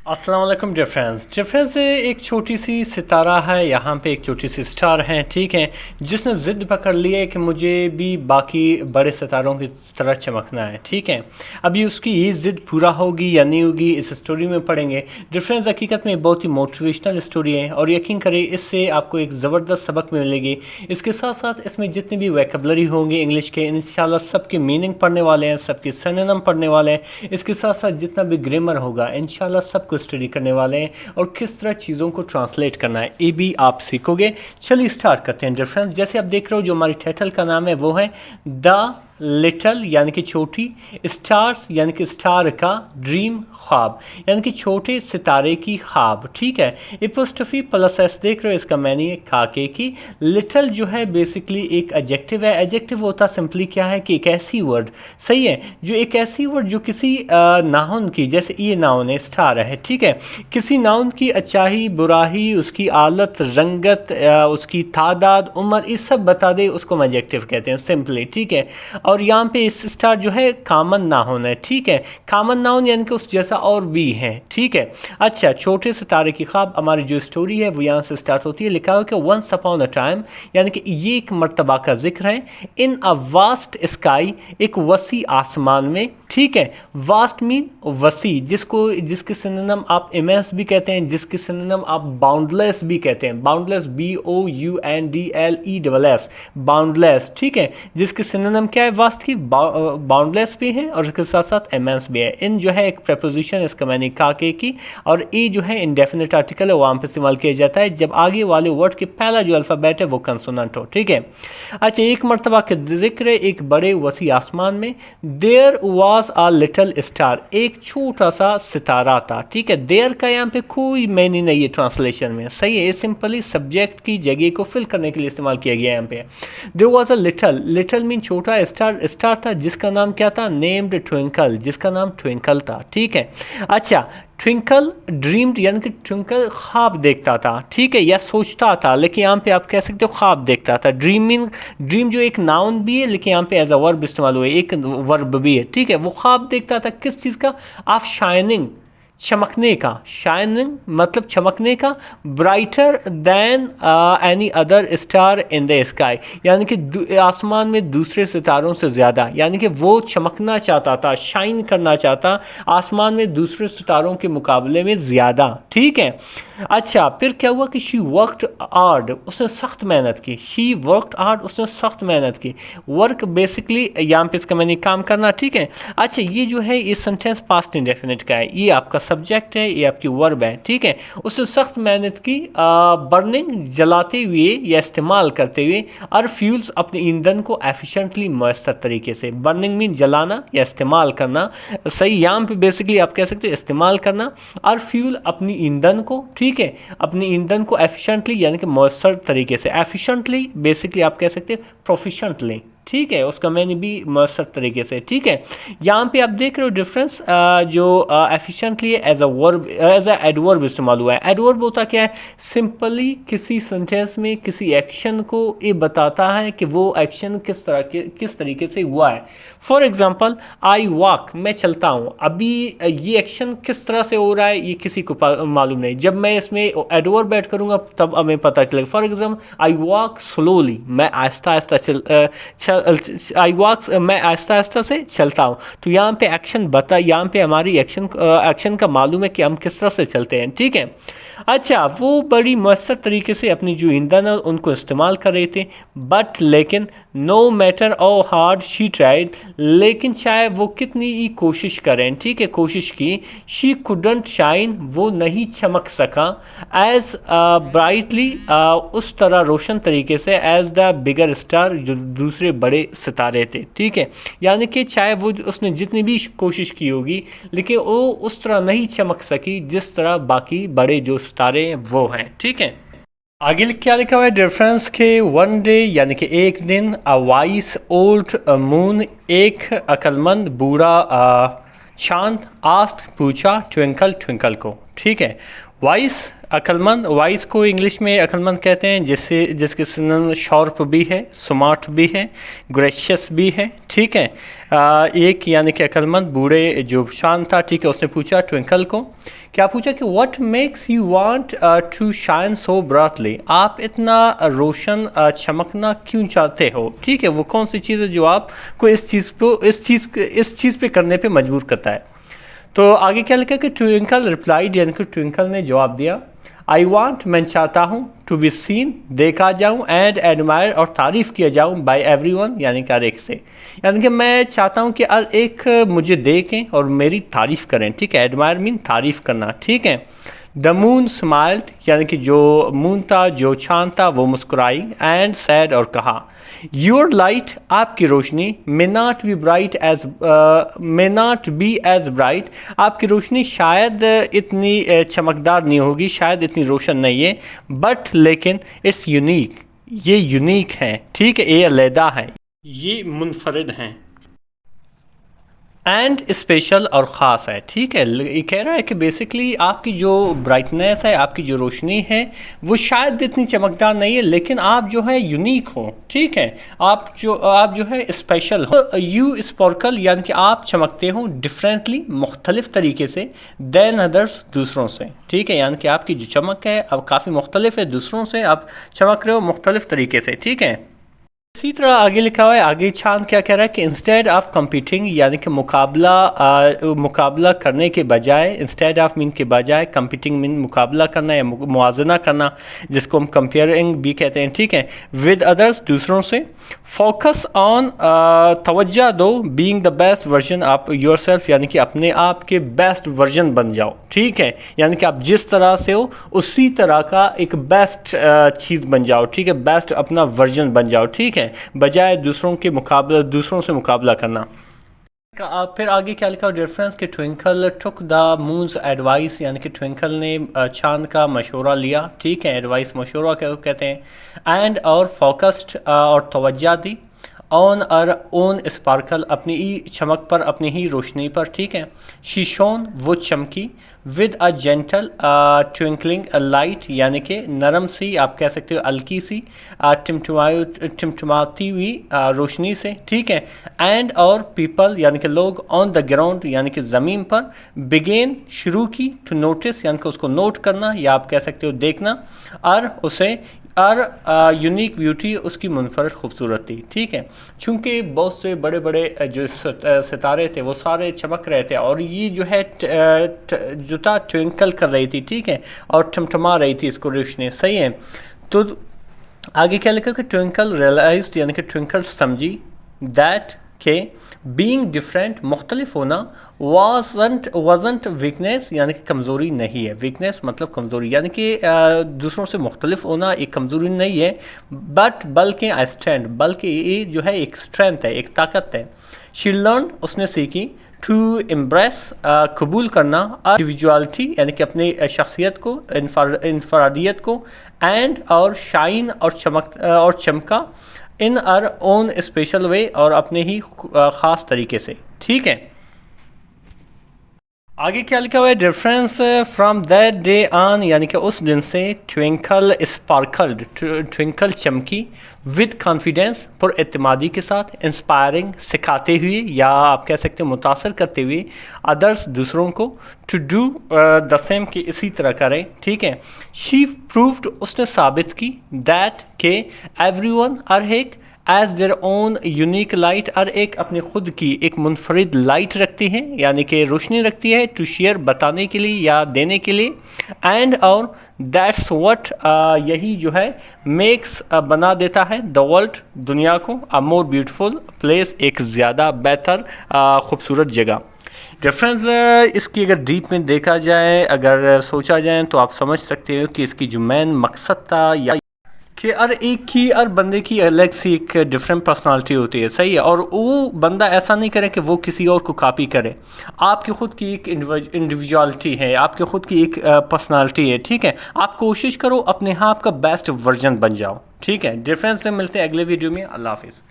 अस्सलाम वालेकुम डिफरेंस एक छोटी सी सितारा है, यहाँ पे एक छोटी सी स्टार है, ठीक है, जिसने ज़िद पकड़ ली है कि मुझे भी बाकी बड़े सितारों की तरह चमकना है, ठीक है। अभी उसकी ये ज़िद पूरा होगी या नहीं होगी इस स्टोरी में पढ़ेंगे। डिफरेंस हकीकत में बहुत ही मोटिवेशनल स्टोरी है और यकीन करें इससे आपको एक ज़बरदस्त सबक मिलेगी। इसके साथ साथ इसमें जितनी भी वैकेबलरी होंगी इंग्लिश के इंशाल्लाह सबके मीनिंग पढ़ने वाले हैं, सबके सिनोनिम पढ़ने वाले हैं। इसके साथ साथ जितना भी ग्रामर होगा इंशाल्लाह सबको स्टडी करने वाले हैं और किस तरह चीज़ों को ट्रांसलेट करना है ये भी आप सीखोगे। चलिए स्टार्ट करते हैं डिफरेंस। जैसे आप देख रहे हो जो हमारी टाइटल का नाम है वो है द लिटल यानी कि छोटी, स्टार्स यानी कि स्टार का, ड्रीम ख्वाब यानी कि छोटे सितारे की ख्वाब, ठीक है। एपोस्ट्रोफी प्लस एस देख रहे हो, इसका मैंने खाके की। लिटल जो है बेसिकली एक एडजेक्टिव है। एडजेक्टिव होता सिंपली क्या है कि एक ऐसी वर्ड, सही है, जो एक ऐसी वर्ड जो किसी नाउन की, जैसे ये नाउन है स्टार है, ठीक है, किसी नाउन की अच्छाई बुराई, उसकी आलत रंगत, उसकी तादाद उम्र, ये सब बता दे, उसको हम एडजेक्टिव कहते हैं सिंपली, ठीक है। और यहाँ पे इस स्टार जो है कॉमन नाउन है, ठीक है। कॉमन नाउन यानी कि उस जैसा और भी है, ठीक है। अच्छा, छोटे सितारे की ख्वाब हमारी जो स्टोरी है वो यहाँ से स्टार्ट होती है। लिखा हो कि वंस अपॉन अ टाइम यानी कि ये एक मर्तबा का जिक्र है। इन अ वास्ट स्काई, एक वसी आसमान में, ठीक है। वास्ट मीन वसी, जिसके सिनोनिम आप इमेंस भी कहते हैं, जिसके सिनोनिम आप बाउंडलेस भी कहते हैं। बाउंडलेस BOUNDLESS, बाउंडलेस, ठीक है। जिसके सिनोनिम क्या है वास्ट की, बाउंडलेस भी है और इसके साथ साथ इमेंस भी है। इन जो है एक प्रपोजिशन, इसका मैंने कहा की, और ए जो है इंडेफिनिट आर्टिकल है, वहाँ पर इस्तेमाल किया जाता है जब आगे वाले वर्ड के पहला जो अल्फ़ाबेट है वो कंसोनेंट हो, ठीक है। अच्छा, एक मर्तबा का जिक्र है एक बड़े वसी आसमान में। There was a little star, एक छोटा सा सितारा था, ठीक है। देयर का यहाँ पे कोई मैनी नहीं है ट्रांसलेशन में, सही है, ये सिंपली सब्जेक्ट की जगह को फिल करने के लिए इस्तेमाल किया गया है यहाँ पे। There was a little mean छोटा, स्टार था जिसका नाम क्या था, नेम्ड ट्विंकल, जिसका नाम ट्विंकल था, ठीक है। अच्छा, ट्विंकल ड्रीम्ड यानी कि ट्विंकल ख्वाब देखता था, ठीक है, या सोचता था, लेकिन यहाँ पे आप कह सकते हो ख्वाब देखता था। ड्रीम जो एक नाउन भी है लेकिन यहाँ पे एज अ वर्ब इस्तेमाल हुआ है, एक वर्ब भी है, ठीक है। वो ख्वाब देखता था किस चीज़ का, ऑफ शाइनिंग, चमकने का, शाइनिंग मतलब चमकने का, brighter than any other star in the sky यानी कि आसमान में दूसरे सितारों से ज़्यादा, यानी कि वो चमकना चाहता था, शाइन करना चाहता आसमान में दूसरे सितारों के मुकाबले में ज़्यादा, ठीक है। अच्छा, फिर क्या हुआ कि शी वर्कड हार्ड, उसने सख्त मेहनत की। शी वर्कड हार्ड, उसने सख्त मेहनत की। वर्क बेसिकली यहाँ पे इसका मैंने काम करना, ठीक है। अच्छा, ये जो है ये सेंटेंस पास्ट इंडेफिनिट का है, ये आपका सब्जेक्ट है, ये आपकी वर्ब है, ठीक है। उसने सख्त मेहनत की, बर्निंग जलाते हुए या इस्तेमाल करते हुए, और फ्यूल्स अपने ईंधन को एफिशिएंटली मयसर तरीके से। बर्निंग मीन जलाना या इस्तेमाल करना, सही, यहाँ पे बेसिकली आप कह सकते हो इस्तेमाल करना, और फ्यूल अपनी ईंधन को, ठीक है, अपनी ईंधन को एफिशिएंटली यानी कि मयसर तरीके से। एफिशिएंटली बेसिकली आप कह सकते हो प्रोफिशेंटली, ठीक है, उसका मैंने भी मयसर तरीके से, ठीक है। यहाँ पे आप देख रहे हो डिफरेंस, जो efficiently as a verb, as an adverb इस्तेमाल हुआ है। एडवर्ब होता क्या है, सिंपली किसी सेंटेंस में किसी एक्शन को ये बताता है कि वो एक्शन किस तरीके से हुआ है। फॉर एग्जांपल, आई वॉक, मैं चलता हूँ। अभी ये एक्शन किस तरह से हो रहा है ये किसी को मालूम नहीं, जब मैं इसमें एडवर्ब ऐड करूँगा तब हमें पता चलेगा। For example, I walk slowly, मैं आहिस्ता आहिस्ता आई वॉक्स, मैं आहिस्ता आहिस्ता से चलता हूँ। तो यहाँ पे एक्शन यहाँ पे हमारी एक्शन का मालूम है कि हम किस तरह से चलते हैं, ठीक है। अच्छा, वो बड़ी मयसर तरीके से अपनी जो ईंधन है उनको इस्तेमाल कर रहे थे। बट लेकिन no matter how hard she tried, लेकिन चाहे वो कितनी ही कोशिश करें, ठीक है, कोशिश की, शी कुडंट शाइन, वो नहीं चमक सका, एज ब्राइटली, उस तरह रोशन तरीके से, एज द बिगर स्टार, जो दूसरे बड़े सितारे थे, ठीक है। यानी कि चाहे वो उसने जितनी भी कोशिश की होगी लेकिन वो उस तरह नहीं चमक सकी जिस तरह बाकी बड़े जो सितारे हैं वो हैं, ठीक है। आगे क्या लिखा हुआ है डिफरेंस के, वन डे यानी कि एक दिन, अ वाइस ओल्ड मून, एक अक्लमंद बूढ़ा चांद, आस्ट पूछा, ट्विंकल को, ठीक है। وائس عقلمند، وائس کو انگلش میں عقلمند کہتے ہیں جس کے سنن شارپ بھی ہے، سمارٹ بھی ہے، گریشیس بھی ہے، ٹھیک ہے۔ ایک یعنی کہ عقلمند بوڑھے جو شان تھا، ٹھیک ہے، اس نے پوچھا ٹوئنکل کو، کیا پوچھا کہ what makes you want to shine so brightly, آپ اتنا روشن چمکنا کیوں چاہتے ہو، ٹھیک ہے، وہ کون سی چیز ہے جو آپ کو اس چیز پہ کرنے پہ مجبور کرتا ہے۔ تو آگے کیا لکھا کہ ٹوئنکل ریپلائیڈ، یعنی کہ ٹوئنکل نے جواب دیا، آئی وانٹ، میں چاہتا ہوں، ٹو بی سین، دیکھا جاؤں، اینڈ ایڈمائر، اور تعریف کیا جاؤں، بائی ایوری ون، یعنی کہ ہر ایک سے، یعنی کہ میں چاہتا ہوں کہ ہر ایک مجھے دیکھیں اور میری تعریف کریں، ٹھیک ہے، ایڈمائر مین تعریف کرنا، ٹھیک ہے۔ دا مون اسمائلڈ، یعنی کہ جو مون تھا، جو چاند تھا، وہ مسکرائی، اینڈ سیڈ، اور کہا، یور لائٹ، آپ کی روشنی، may not be as bright، آپ کی روشنی شاید اتنی چمکدار نہیں ہوگی، شاید اتنی روشن نہیں ہے، بٹ لیکن اٹس یونیک، یہ یونیک ہے، ٹھیک ہے، یہ علیحدہ ہے، یہ منفرد ہیں، اینڈ اسپیشل، اور خاص ہے، ٹھیک ہے۔ یہ کہہ رہا ہے کہ بیسکلی آپ کی جو برائٹنیس ہے، آپ کی جو روشنی ہے، وہ شاید اتنی چمکدار نہیں ہے، لیکن آپ جو ہے یونیک ہو، ٹھیک ہے، آپ جو ہے اسپیشل ہو، یو اسپارکل، یعنی کہ آپ چمکتے ہو ڈفرینٹلی، مختلف طریقے سے، دین ادرس، دوسروں سے، ٹھیک ہے، یعنی کہ آپ کی جو چمک ہے اب کافی مختلف ہے، دوسروں سے آپ چمک رہے ہو مختلف طریقے سے، ٹھیک ہے۔ اسی طرح آگے لکھا ہوا ہے، آگے چاند کیا کہہ رہا ہے کہ انسٹیڈ آف کمپیٹنگ، یعنی کہ مقابلہ کرنے کے بجائے، انسٹیڈ آف مین کے بجائے، کمپیٹنگ مین مقابلہ کرنا یا موازنہ کرنا، جس کو ہم کمپیئرنگ بھی کہتے ہیں، ٹھیک ہے، ود ادرس، دوسروں سے، فوکس آن، توجہ دو، being the best version of yourself, یعنی کہ اپنے آپ کے بیسٹ ورژن بن جاؤ، ٹھیک ہے، یعنی کہ آپ جس طرح سے ہو اسی طرح کا ایک بیسٹ چیز بن جاؤ، ٹھیک ہے، بیسٹ اپنا ورژن بن جاؤ، ٹھیک ہے، بجائے دوسروں سے مقابلہ کرنا۔ پھر آگے کیا لکھا ریفرنس کہ ٹوئنکل ٹک دا مونز ایڈوائس، یعنی کہ ٹوئنکل نے چاند کا مشورہ لیا، ٹھیک ہے، ایڈوائس مشورہ کہتے ہیں، اینڈ اور فوکسڈ، اور توجہ دی، آن اور اون اسپارکل، اپنی ہی چمک پر، اپنی ہی روشنی پر، ٹھیک ہے، شی شون، وہ چمکی، with a gentle twinkling light, یعنی کہ نرم سی، آپ کہہ سکتے ہو ہلکی سی، ٹمٹماتی ہوئی روشنی سے، ٹھیک ہے، اینڈ اور پیپل، یعنی کہ لوگ، آن دا گراؤنڈ، یعنی کہ زمین پر، بگین، شروع کی، ٹو نوٹس، یعنی کہ اس کو نوٹ کرنا، یا آپ کہہ سکتے ہو دیکھنا، اور اسے، اور یونیک بیوٹی، اس کی منفرد خوبصورتی، ٹھیک ہے، چونکہ بہت سے بڑے بڑے جو ستارے تھے وہ سارے چمک رہے تھے، اور یہ جو ہے جو تھا ٹوئنکل کر رہی تھی، ٹھیک ہے، اور ٹمٹما رہی تھی اس کو روشنی، صحیح ہے۔ تو آگے کیا لکھا کہ ٹوئنکل ریئلائزڈ، یعنی کہ ٹوئنکل سمجھی، دیٹ، کہ بینگ ڈفرینٹ، مختلف ہونا، وازنٹ ویکنیس، یعنی کہ کمزوری نہیں ہے، ویکنیس مطلب کمزوری، یعنی کہ دوسروں سے مختلف ہونا ایک کمزوری نہیں ہے، بلکہ آئی اسٹرینتھ، بلکہ یہ جو ہے ایک اسٹرینتھ ہے، ایک طاقت ہے۔ شی لرن، اس نے سیکھی، ٹو امبریس، قبول کرنا، انڈیویجوالٹی، یعنی کہ اپنی شخصیت کو، انفرادیت کو، اینڈ اور شائن، اور چمکا، ان ار اون اسپیشل وے، اور اپنے ہی خاص طریقے سے، ٹھیک ہے۔ آگے کیا لکھا ہوا ہے reference from that day on, یعنی کہ اس دن سے، ٹوئنکل اسپارکلڈ، ٹوئنکل چمکی، ود کانفیڈینس، پر اعتمادی کے ساتھ، انسپائرنگ، سکھاتے ہوئے، یا آپ کہہ سکتے ہیں متاثر کرتے ہوئے، ادرس، دوسروں کو، ٹو ڈو دا سیم، کہ اسی طرح کریں، ٹھیک ہے۔ شی پروفڈ، اس نے ثابت کی، دیٹ، کہ ایوری ون، ہر ایک، has their own unique light, ہر ایک اپنی خود کی ایک منفرد لائٹ رکھتی ہے، یعنی کہ روشنی رکھتی ہے، ٹو شیئر، بتانے کے لیے یا دینے کے لیے، اینڈ اور دیٹس وٹ، یہی جو ہے، میکس، بنا دیتا ہے، دا ورلڈ، دنیا کو، اے مور بیوٹیفل پلیس، ایک زیادہ بہتر خوبصورت جگہ۔ ریفرنس اس کی اگر ڈیپ میں دیکھا جائے، اگر سوچا جائے، تو آپ سمجھ سکتے ہو کہ اس کی جو مین مقصد تھا، یا کہ ہر بندے کی الگ سی ایک ڈفرینٹ پرسنالٹی ہوتی ہے، صحیح ہے، اور وہ بندہ ایسا نہیں کرے کہ وہ کسی اور کو کاپی کرے، آپ کی خود کی ایک انڈیویجوالٹی ہے، آپ کی خود کی ایک پرسنالٹی ہے، ٹھیک ہے، آپ کوشش کرو اپنے آپ کا بیسٹ ورژن بن جاؤ، ٹھیک ہے۔ ڈفرینس سے ملتے ہیں اگلے ویڈیو میں، اللہ حافظ۔